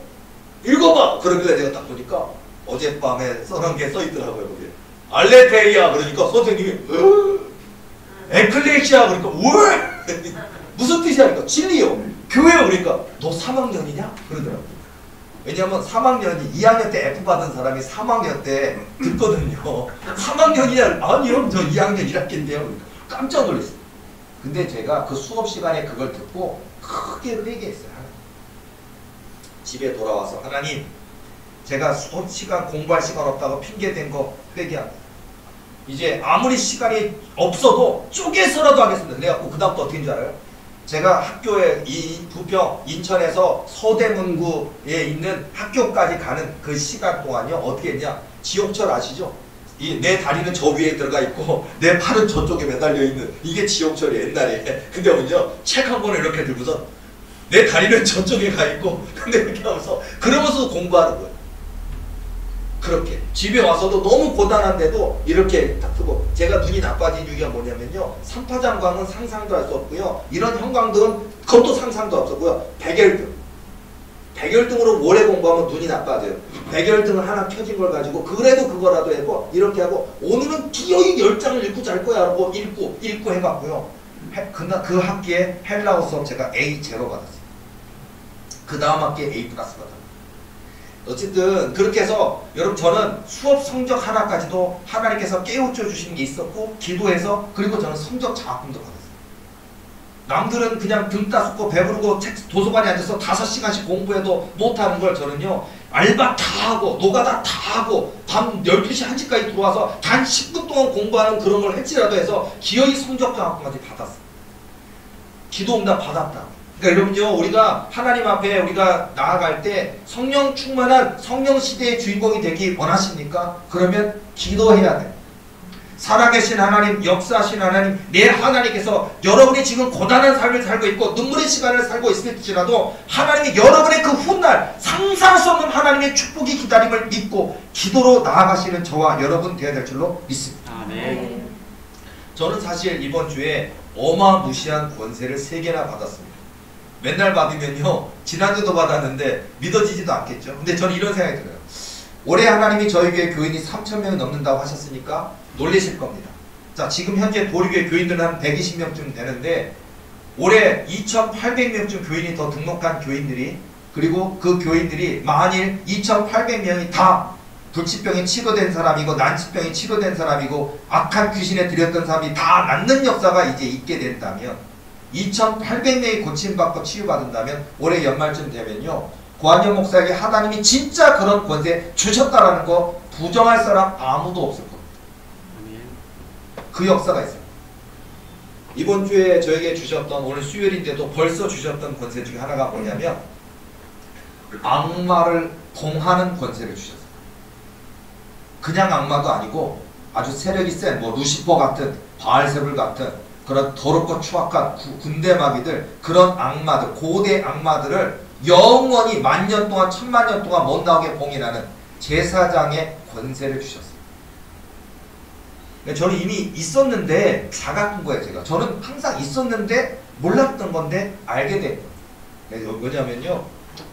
읽어봐! 그러길래 내가 딱 보니까 어젯밤에 써놓은 게 써있더라고요. 거기에 알레테이아 그러니까 선생님이 에클레시아 그러니까 왜? 무슨 뜻이야? 그러니까 진리요. 교회요. 그러니까 너 3학년이냐? 그러더라고요. 왜냐면 3학년이 2학년 때 F 받은 사람이 3학년 때 듣거든요. 3학년이냐? 아니요. 저 2학년 1학기인데요. 그러니까 깜짝 놀랐어요. 근데 제가 그 수업 시간에 그걸 듣고 크게 회개했어요. 집에 돌아와서 하나님 제가 수업 시간 공부할 시간 없다고 핑계댄 거 회개합니다. 이제 아무리 시간이 없어도 쪼개서라도 하겠습니다. 그래갖고 그 다음부터 어떻게 된 줄 알아요? 제가 학교에 부평 인천에서 서대문구에 있는 학교까지 가는 그 시간 동안요 어떻게 했냐? 지옥철 아시죠? 내 다리는 저 위에 들어가 있고 내 팔은 저쪽에 매달려 있는 이게 지옥철이에요 옛날에. 근데 오늘요 책 한 권을 이렇게 들고서 내 다리는 저쪽에 가 있고 근데 이렇게 하면서 그러면서 공부하는 거예요. 그렇게 집에 와서도 너무 고단한데도 이렇게 딱 뜨고 제가 눈이 나빠진 이유가 뭐냐면요 삼파장광은 상상도 할 수 없고요 이런 형광등은 그것도 상상도 없었고요 백열등으로 오래 공부하면 눈이 나빠져요. 백열등을 하나 켜진 걸 가지고 그래도 그거라도 해고 이렇게 하고 오늘은 기어이 10장을 읽고 잘 거야 하고 읽고 해갖고요 그 학기에 헬라어 수업 제가 A0 받았어요. 그 다음 학기에 A+ 받았어요. 어쨌든 그렇게 해서 여러분 저는 수업 성적 하나까지도 하나님께서 깨우쳐 주시는 게 있었고 기도해서 그리고 저는 성적 장학금도 받았어요. 남들은 그냥 등 따숩고 배부르고 도서관에 앉아서 5시간씩 공부해도 못하는 걸 저는요 알바 다 하고 노가다 다 하고 밤 12시 1시까지 들어와서 단 10분 동안 공부하는 그런 걸 할지라도 해서 기어이 성적 장학금까지 받았어요. 기도응답 받았다. 그러니까 여러분요 우리가 하나님 앞에 우리가 나아갈 때 성령 충만한 성령 시대의 주인공이 되기 원하십니까? 그러면 기도해야 돼. 살아계신 하나님, 역사하신 하나님, 내 하나님께서 여러분이 지금 고단한 삶을 살고 있고 눈물의 시간을 살고 있을지라도 하나님이 여러분의 그 훗날 상상할 수 없는 하나님의 축복이 기다림을 믿고 기도로 나아가시는 저와 여러분 되어야 될 줄로 믿습니다. 아멘. 저는 사실 이번 주에 어마무시한 권세를 3개나 받았습니다. 맨날 받으면요 지난주도 받았는데 믿어지지도 않겠죠. 근데 저는 이런 생각이 들어요. 올해 하나님이 저희 교회 교인이 3,000명이 넘는다고 하셨으니까 놀라실 겁니다. 자, 지금 현재 보리교회 교인들은 한 120명쯤 되는데 올해 2,800명쯤 교인이 더 등록한 교인들이, 그리고 그 교인들이 만일 2,800명이 다 불치병이 치료된 사람이고 난치병이 치료된 사람이고 악한 귀신에 들였던 사람이 다 낫는 역사가 이제 있게 된다면, 2,800명이 고침받고 치유받는다면 올해 연말쯤 되면요, 고한영 목사에게 하나님이 진짜 그런 권세 주셨다라는 거 부정할 사람 아무도 없을 겁니다. 그 역사가 있어요. 이번 주에 저에게 주셨던, 오늘 수요일인데도 벌써 주셨던 권세 중에 하나가 뭐냐면 악마를 봉하는 권세를 주셨어요. 그냥 악마도 아니고 아주 세력이 센 뭐 루시퍼 같은, 바알세불 같은 그런 더럽고 추악한 군대 마귀들, 그런 악마들, 고대 악마들을 영원히 만년 동안, 천만년 동안 못 나오게 봉인하는 제사장의 권세를 주셨어요. 저는 이미 있었는데 자각한 거예요. 제가. 저는 항상 있었는데 몰랐던 건데 알게 된 거예요. 왜냐면요,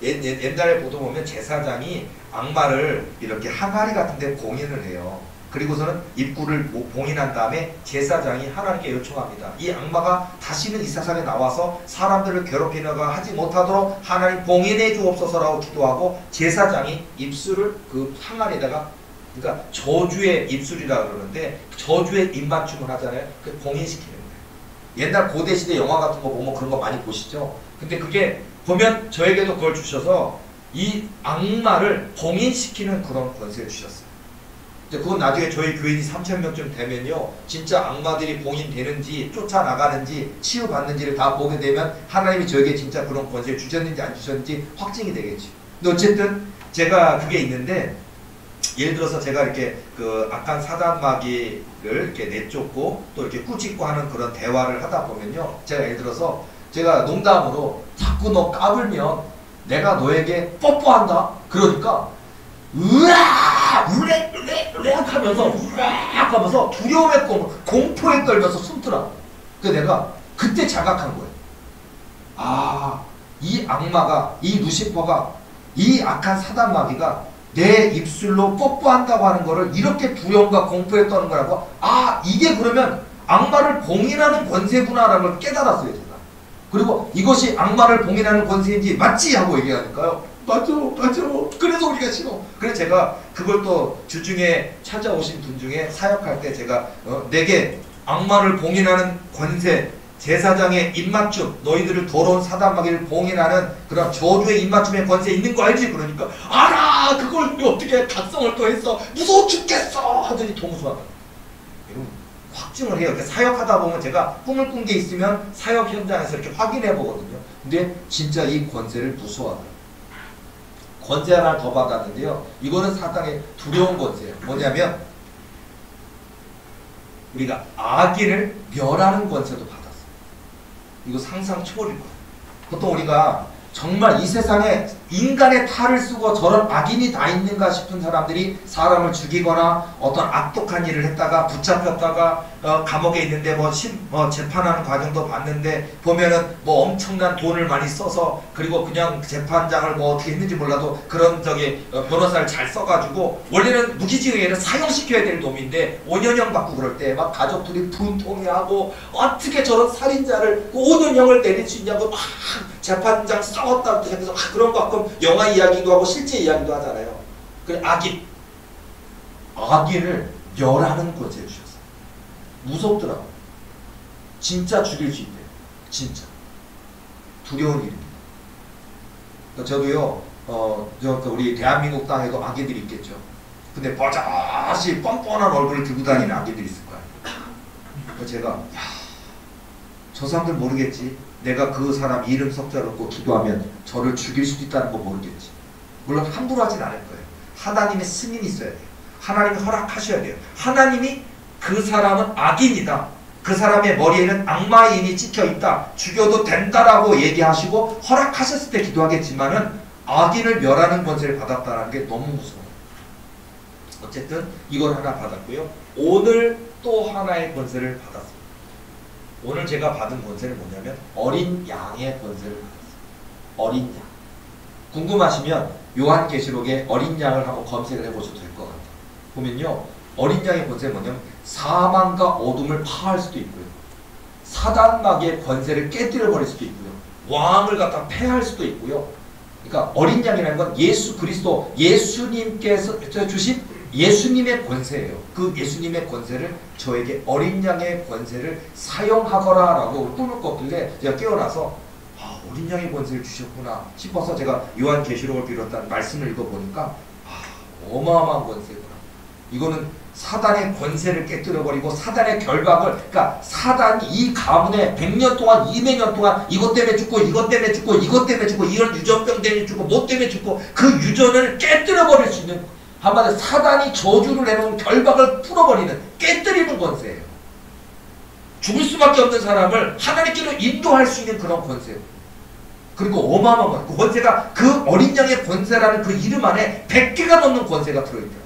옛날에 보도 보면 제사장이 악마를 이렇게 항아리 같은 데 봉인을 해요. 그리고서는 입구를 봉인한 다음에 제사장이 하나님께 요청합니다. 이 악마가 다시는 이 세상에 나와서 사람들을 괴롭히거나 하지 못하도록 하나님 봉인해 주옵소서라고 기도하고, 제사장이 입술을 그 항아리에다가, 그러니까 저주의 입술이라 그러는데 저주의 입맞춤을 하잖아요. 그 봉인시키는 거예요. 옛날 고대시대 영화 같은 거 보면 그런 거 많이 보시죠. 근데 그게 보면 저에게도 그걸 주셔서 이 악마를 봉인시키는 그런 권세를 주셨어요. 그건 나중에 저희 교인이 3,000명쯤 되면요, 진짜 악마들이 봉인되는지 쫓아나가는지 치유받는지를 다 보게 되면 하나님이 저에게 진짜 그런 권세를 주셨는지 안 주셨는지 확증이 되겠지. 근데 어쨌든 제가 그게 있는데, 예를 들어서 제가 이렇게 그 악한 사단 마귀를 이렇게 내쫓고 또 이렇게 꾸짖고 하는 그런 대화를 하다 보면요, 제가 예를 들어서 제가 농담으로 자꾸 너 까불면 내가 너에게 뽀뽀한다. 그러니까 으악 으악 하면서 으악 하면서 두려움에 공포에 떨면서 숨더라. 그래서 내가 그때 자각한 거예요. 아, 이 악마가, 이 루시퍼가, 이 악한 사단 마귀가 내 입술로 뽀뽀한다고 하는 거를 이렇게 두려움과 공포에 떠는 거라고, 아, 이게 그러면 악마를 봉인하는 권세구나라는 걸 깨달았어요, 제가. 그리고 이것이 악마를 봉인하는 권세인지 맞지? 하고 얘기하니까요. 맞아. 그래서 우리가 싫어. 그래서 제가 그걸 또 주중에 찾아오신 분 중에 사역할 때 제가 내게 악마를 봉인하는 권세, 제사장의 입맞춤, 너희들을 더러운 사단마귀를 봉인하는 그런 저주의 입맞춤의 권세 있는 거 알지? 그러니까 알아! 그걸 어떻게 각성을 또 했어? 무서워 죽겠어! 하더니 도무소하다. 여러분, 확증을 해요. 이렇게 사역하다 보면 제가 꿈을 꾼 게 있으면 사역 현장에서 이렇게 확인해 보거든요. 근데 진짜 이 권세를 무서워하더라고요. 권세 하나를 더 받았는데요, 이거는 사단의 두려운 권세예요. 뭐냐면 우리가 악인을 멸하는 권세도 받았어요. 이거 상상 초월일 거예요. 보통 우리가 정말 이 세상에 인간의 탈을 쓰고 저런 악인이 다 있는가 싶은 사람들이 사람을 죽이거나 어떤 악독한 일을 했다가 붙잡혔다가 감옥에 있는데 재판하는 과정도 봤는데 보면은 뭐 엄청난 돈을 많이 써서, 그리고 그냥 재판장을 뭐 어떻게 했는지 몰라도 그런 변호사를 잘 써가지고 원래는 무기징역에는 사형시켜야 될 놈인데 5년형 받고 그럴 때 막 가족들이 분통해하고 어떻게 저런 살인자를 5년형을 내릴 수 있냐고 막 재판장 싸웠다 해서 그런 거 가끔 영화 이야기도 하고 실제 이야기도 하잖아요. 그 악인을 멸하는 권세를 주셨어요. 무섭더라고. 진짜 죽일 수 있대요. 진짜 두려운 일입니다. 저도요, 우리 대한민국 땅에도 악인들이 있겠죠. 근데 버젓이 뻔뻔한 얼굴을 들고 다니는 악인들이 있을 거예요. 제가 저 사람들 모르겠지. 내가 그 사람 이름 석자를 놓고 기도하면 저를 죽일 수도 있다는 거 모르겠지. 물론 함부로 하진 않을 거예요. 하나님의 승인이 있어야 돼요. 하나님이 허락하셔야 돼요. 하나님이 그 사람은 악인이다, 그 사람의 머리에는 악마의 인이 찍혀있다, 죽여도 된다라고 얘기하시고 허락하셨을 때 기도하겠지만은 악인을 멸하는 권세를 받았다는 게 너무 무서워요. 어쨌든 이걸 하나 받았고요. 오늘 또 하나의 권세를 받았습니다. 오늘 제가 받은 권세는 뭐냐면 어린 양의 권세를 받았어요. 어린 양. 궁금하시면 요한계시록에 어린 양을 한번 검색을 해보셔도 될 것 같아요. 보면요, 어린 양의 권세는 뭐냐면 사망과 어둠을 파할 수도 있고요, 사단마귀의 권세를 깨뜨려 버릴 수도 있고요, 왕을 갖다 패할 수도 있고요. 그러니까 어린 양이라는 건 예수 그리스도, 예수님께서 주신 예수님의 권세예요. 그 예수님의 권세를 저에게 어린 양의 권세를 사용하거라 라고 꿈을 꿨길래 제가 깨어나서 아, 어린 양의 권세를 주셨구나 싶어서 제가 요한계시록을 비롯한 말씀을 읽어보니까 아, 어마어마한 권세구나. 이거는 사단의 권세를 깨뜨려버리고 사단의 결박을, 그러니까 사단이 이 가문에 100년 동안 200년 동안 이것 때문에 죽고 이것 때문에 죽고 이것 때문에 죽고 이런 유전병 때문에 죽고 뭐 때문에 죽고 그 유전을 깨뜨려버릴 수 있는, 한마디로 사단이 저주를 해놓은 결박을 풀어버리는, 깨뜨리는 권세예요. 죽을 수밖에 없는 사람을 하나님께로 인도할 수 있는 그런 권세. 그리고 어마어마한 그 권세가, 그 어린 양의 권세라는 그 이름 안에 100개가 넘는 권세가 들어있대요.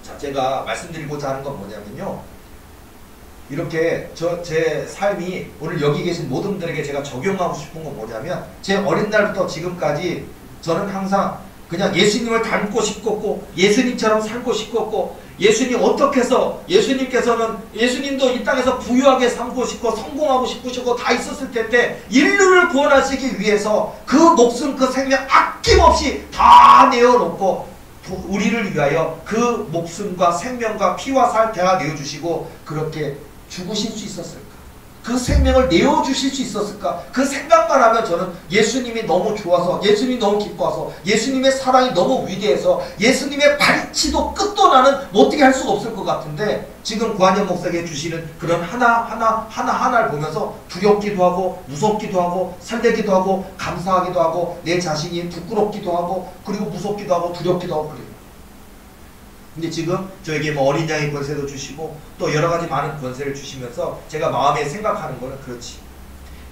자, 제가 말씀드리고자 하는 건 뭐냐면요, 이렇게 제 삶이 오늘 여기 계신 모든 분들에게 제가 적용하고 싶은 건 뭐냐면, 제 어린 날부터 지금까지 저는 항상 그냥 예수님을 닮고 싶었고 예수님처럼 살고 싶었고, 예수님 어떻게 해서 예수님께서는, 예수님도 이 땅에서 부유하게 살고 싶고 성공하고 싶으시고 다 있었을 텐데 인류를 구원하시기 위해서 그 목숨 그 생명 아낌없이 다 내어놓고 우리를 위하여 그 목숨과 생명과 피와 살 다 내어주시고 그렇게 죽으실 수 있었을까? 그 생명을 내어주실 수 있었을까? 그 생각만 하면 저는 예수님이 너무 좋아서, 예수님이 너무 기뻐서, 예수님의 사랑이 너무 위대해서, 예수님의 발치도 끝도 나는 어떻게 할 수가 없을 것 같은데, 지금 구한영 목사에게 주시는 그런 하나하나를 보면서 두렵기도 하고 무섭기도 하고 설레기도 하고 감사하기도 하고 내 자신이 부끄럽기도 하고 그리고 무섭기도 하고 두렵기도 하고 그래요. 근데 지금 저에게 뭐 어린 양의 권세도 주시고 또 여러가지 많은 권세를 주시면서 제가 마음에 생각하는 거는, 그렇지,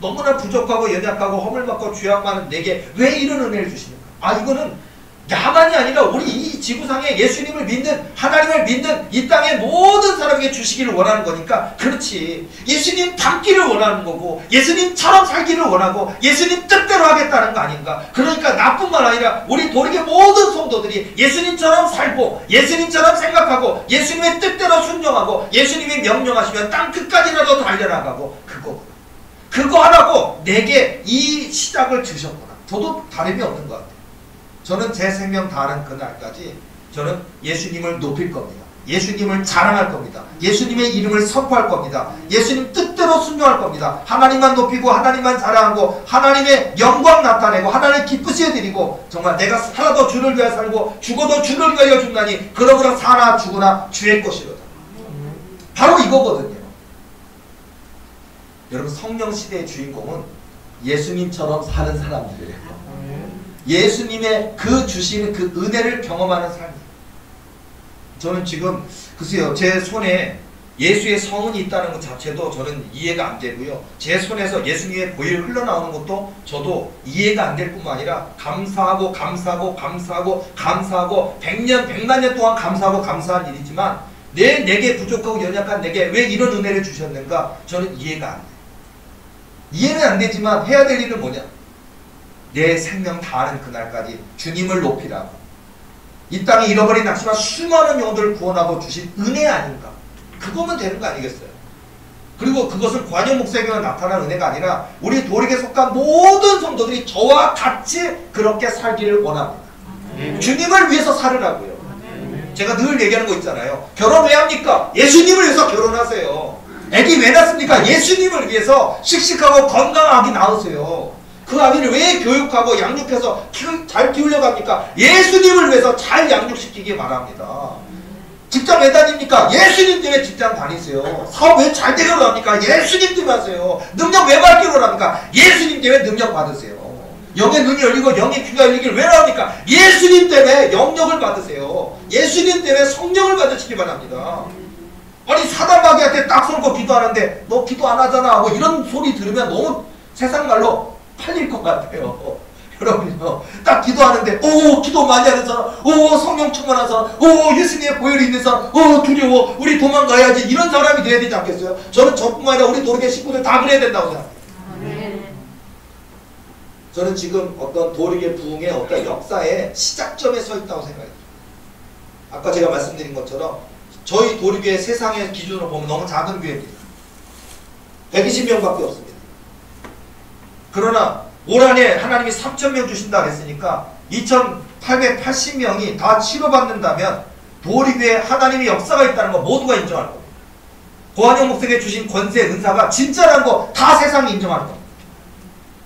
너무나 부족하고 연약하고 허물받고 죄악 많은 내게 왜 이런 은혜를 주시는가? 아, 이거는 나만이 아니라 우리 이 지구상에 예수님을 믿는, 하나님을 믿는 이 땅의 모든 사람에게 주시기를 원하는 거니까, 그렇지, 예수님 닮기를 원하는 거고 예수님처럼 살기를 원하고 예수님 뜻대로 하겠다는 거 아닌가? 그러니까 나뿐만 아니라 우리 도리의 모든 성도들이 예수님처럼 살고 예수님처럼 생각하고 예수님의 뜻대로 순종하고 예수님이 명령하시면 땅 끝까지라도 달려나가고, 그거 하라고 내게 이 시작을 주셨구나. 저도 다름이 없는 것 같아요. 저는 제 생명 다하는 그날까지 저는 예수님을 높일 겁니다. 예수님을 자랑할 겁니다. 예수님의 이름을 선포할 겁니다. 예수님 뜻대로 순종할 겁니다. 하나님만 높이고 하나님만 자랑하고 하나님의 영광 나타내고 하나님 기쁘시게 드리고, 정말 내가 살아도 주를 위하여 살고 죽어도 주를 위하여 죽나니 그러므로 사나 죽으나 주의 것이로다. 바로 이거거든요. 여러분, 성령 시대의 주인공은 예수님처럼 사는 사람들이에요. 예수님의 그 주시는 그 은혜를 경험하는 삶이에요. 저는 지금 글쎄요, 제 손에 예수의 성은이 있다는 것 자체도 저는 이해가 안 되고요, 제 손에서 예수님의 보혈이 흘러나오는 것도 저도 이해가 안 될 뿐만 아니라 감사하고 100년 100만 년 동안 감사하고 감사한 일이지만, 내게 부족하고 연약한 내게 왜 이런 은혜를 주셨는가, 저는 이해가 안 돼요. 이해는 안 되지만 해야 될 일은 뭐냐, 내 생명 다하는 그날까지 주님을 높이라고, 이 땅에 잃어버린 낙심한 수많은 영혼들을 구원하고 주신 은혜 아닌가, 그거면 되는 거 아니겠어요? 그리고 그것은 관영 목사에게만 나타난 은혜가 아니라 우리 도력에 속한 모든 성도들이 저와 같이 그렇게 살기를 원합니다. 주님을 위해서 살으라고요. 제가 늘 얘기하는 거 있잖아요. 결혼 왜 합니까? 예수님을 위해서 결혼하세요. 애기 왜 낳습니까? 예수님을 위해서 씩씩하고 건강하게 낳으세요. 그 아기를 왜 교육하고 양육해서 잘 키우려고 합니까? 예수님을 위해서 잘 양육시키기 바랍니다. 직장 왜 다닙니까? 예수님 때문에 직장 다니세요. 사업 왜 잘 되려고 합니까? 예수님 때문에 하세요. 능력 왜 받기로 합니까? 예수님 때문에 능력 받으세요. 영의 눈이 열리고 영의 귀가 열리기를 왜 합니까? 예수님 때문에 영역을 받으세요. 예수님 때문에 성령을 받으시기 바랍니다. 아니, 사단마귀한테 딱 손고 기도하는데 너 기도 안 하잖아 뭐 이런 소리 들으면 너무 세상 말로 팔릴 것 같아요. 여러분요, 딱 기도하는데 기도 많이 하는 사람, 성령 충만한 사람, 예수님의 보혈이 있는 사람, 두려워, 우리 도망가야지, 이런 사람이 돼야 되지 않겠어요? 저는 저뿐만 아니라 우리 도르게 식구들 다 그래야 된다고 생각해요. 저는 지금 어떤 도리계 부흥의 어떤 역사의 시작점에 서 있다고 생각해요. 아까 제가 말씀드린 것처럼 저희 도리교회 세상의 기준으로 보면 너무 작은 교회입니다. 120명밖에 없습니다. 그러나 올 한해 하나님이 3,000명 주신다 그랬으니까 2,880명이 다 치료받는다면 도리교회에 하나님의 역사가 있다는 거 모두가 인정할 겁니다. 고한영 목사에게 주신 권세, 은사가 진짜라는 거 다 세상이 인정할 겁니다.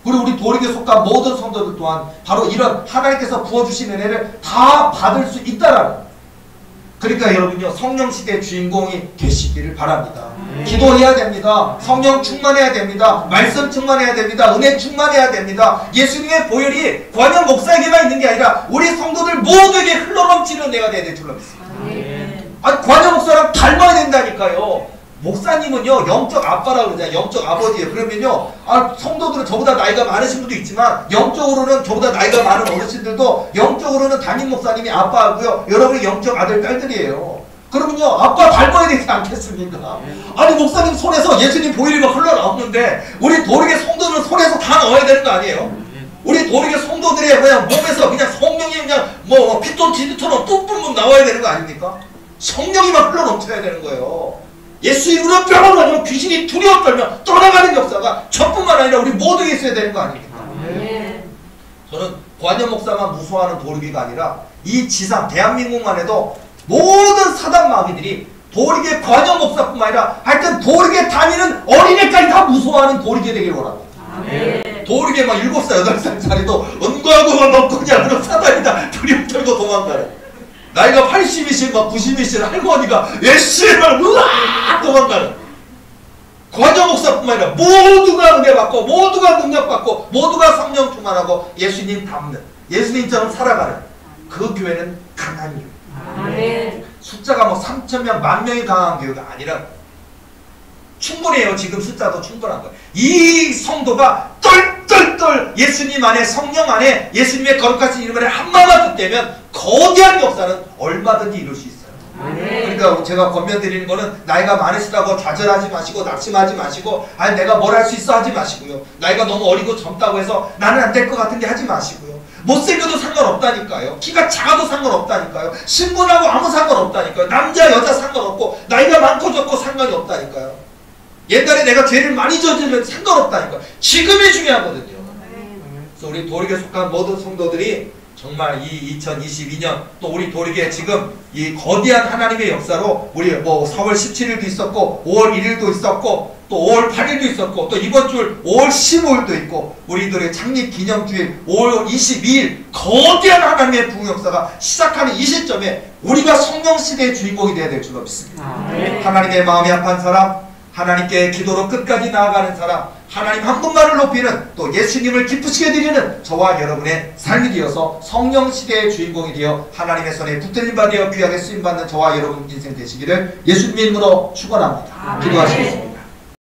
그리고 우리 도리교에 속한 모든 성도들 또한 바로 이런 하나님께서 부어주신 은혜를 다 받을 수 있다라는 거예요. 그러니까 여러분요, 성령시대의 주인공이 되시기를 바랍니다. 기도해야 됩니다. 성령 충만해야 됩니다. 말씀 충만해야 됩니다. 은혜 충만해야 됩니다. 예수님의 보혈이 고한영 목사에게만 있는 게 아니라 우리 성도들 모두에게 흘러넘치는 은혜가 돼야 될 줄로 믿습니다. 아니, 고한영 목사랑 닮아야 된다니까요. 목사님은요, 영적 아빠라고 그러잖아요. 영적 아버지예요. 그러면요, 성도들은 저보다 나이가 많으신 분도 있지만 영적으로는 저보다 나이가 많은 어르신들도 영적으로는 담임 목사님이 아빠하고요, 여러분이 영적 아들, 딸들이에요. 그러면요, 아빠 닮아야 되지 않겠습니까? 아니, 목사님 손에서 예수님 보혈이 막 흘러나오는데 우리 도리계 성도들은 손에서 다 넣어야 되는 거 아니에요? 우리 도리계 성도들의 그냥 몸에서 그냥 성령이 그냥 뭐 피톤치드처럼 뿜뿜 나와야 되는 거 아닙니까? 성령이 막 흘러넘쳐야 되는 거예요. 예수 이름으로 뼈가 나면 귀신이 두려워 떨면 떠나가는 역사가 저뿐만 아니라 우리 모두에 있어야 되는 거 아닙니까? 저는 고한영 목사만 무서워하는 도리계가 아니라 이 지상 대한민국만 해도 모든 사단 마귀들이 도리계 고한영 목사뿐만 아니라 하여튼 도리계 다니는 어린애까지 다 무서워하는 도리계 되길 원합니다. 도리계 막 7살, 8살짜리도 은과하고 막 먹고냐 그런 사단이다 두려움 떨고 도망가요. 나이가 80이신 막 90이신 할머니가 예수님을 으악 도망가는 고한영 목사뿐만 아니라 모두가 은혜 받고 모두가 능력 받고 모두가 성령 충만하고 예수님 닮는 예수님처럼 살아가는 그 교회는 강한 교회. 숫자가 뭐 3,000명, 10,000명이 강한 교회가 아니라 충분해요. 지금 숫자도 충분한 거예요. 이 성도가 똘똘똘 예수님 안에 성령 안에 예수님의 거룩하신 이름 안에 한마디만 뜻되면 거대한 역사는 얼마든지 이룰 수 있어요. 그러니까 제가 권면드리는 거는 나이가 많으시다고 좌절하지 마시고 낙심하지 마시고 아니 내가 뭘 할 수 있어 하지 마시고요. 나이가 너무 어리고 젊다고 해서 나는 안 될 것 같은데 하지 마시고요. 못생겨도 상관없다니까요. 키가 작아도 상관없다니까요. 신분하고 아무 상관없다니까요. 남자 여자 상관없고 나이가 많고 적고 상관이 없다니까요. 옛날에 내가 죄를 많이 저지르면 상관없다니까요. 지금이 중요하거든요. 그래서 우리 도리교에 속한 모든 성도들이 정말 이 2022년 또 우리 도리교에 지금 이 거대한 하나님의 역사로 우리 뭐 4월 17일도 있었고 5월 1일도 있었고 또 5월 8일도 있었고 또 이번 주 5월 15일도 있고 우리들의 창립 기념주일 5월 22일 거대한 하나님의 부흥 역사가 시작하는 이 시점에 우리가 성령시대의 주인공이 되어야 될 줄로 믿습니다. 하나님의 마음이 합한 사람, 하나님께 기도로 끝까지 나아가는 사람, 하나님 한 분만을 높이는 또 예수님을 기쁘시게 드리는 저와 여러분의 삶이 되어서 성령시대의 주인공이 되어 하나님의 손에 붙들림 받아 귀하게 쓰임받는 저와 여러분 인생 되시기를 예수님 이름으로 축원합니다. 기도하시겠습니다.